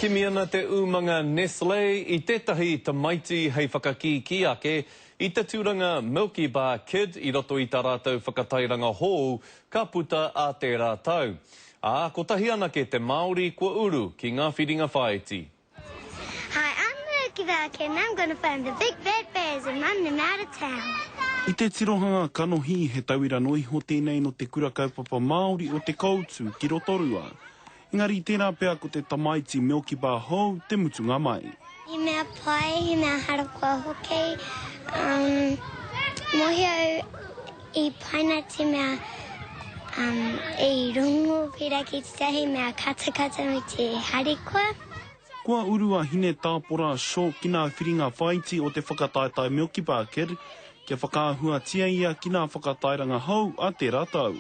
Kimi ana te umanga Nestlé I tētahi tamaiti hei whakaki ki ake I te tūranga Milky Bar Kid I roto I tā rātou whakatairanga hou ka puta a te rātau. Ko tahi ana ke te Māori kua uru ki ngā whiringa whaiti. Hi, I'm Milky Bar Kid and I'm going to find the big bad bears and run them out of town. I te tirohanga kanohi he tauira noi ho tēnei no te kura kaupapa Māori o te koutu ki Rotorua. Engari tērā pēr ko te tamaiti Milky Bar hou te mutunga mai. He mea pai, he mea harakua hoki. Mohio I paina te mea I rungo pera ki te tahi mea katakata me te harikua. Kua urua hine tāpora sho ki ngā whiringa whaiti o te whakataetai Milky Bar Kid, kia whakaahua tia ia ki ngā whakatairanga hou a te rātau.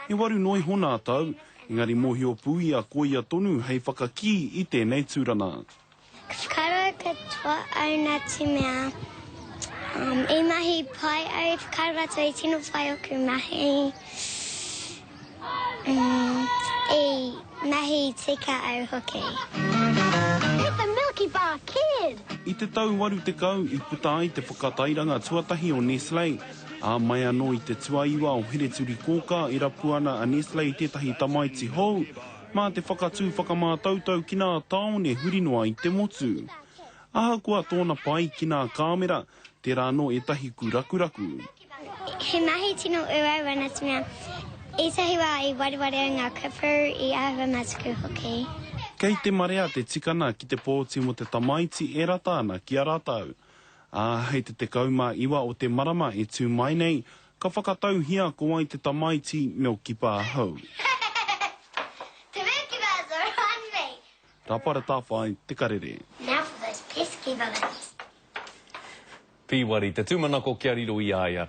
E waru noi hona tau, engari mohio pui a koia tonu hei whakaki I tēnei tūrana. Whakaro katoa au nā te mea. I mahi pai au whakaro rātou I tino whai oku mahi. I mahi tika au hoki. It's the Milky Bar Kid! I te tau waru te kau I puta ai te whakatairanga tuatahi o Nestlé. A mai anō I te tuaiwa o here turi kōka I rapu ana a Nestlé I tētahi tamaiti hou, mā te whakatū whakamātautau ki nā taone hurinoa I te motu. Aha kua tōna pai ki nā kāmera, tērā anō e tahi kurakuraku. He mahi tino ua wana te mea. I tahi wā I wariwari o ngā kupu I awa matuku hoki. Kei te marea te tikana ki te pōti mo te tamaiti e rata ana ki a rātau. Hei te kauma iwa o te marama e tū mai nei, ka whakatau hia ko ai te tamaiti Milky Bar hou. The Milky Bars are on me! Rapara tāwhai, te karere. Now for those pesky villains. Pīwari, te tūmanako kia riro I aia.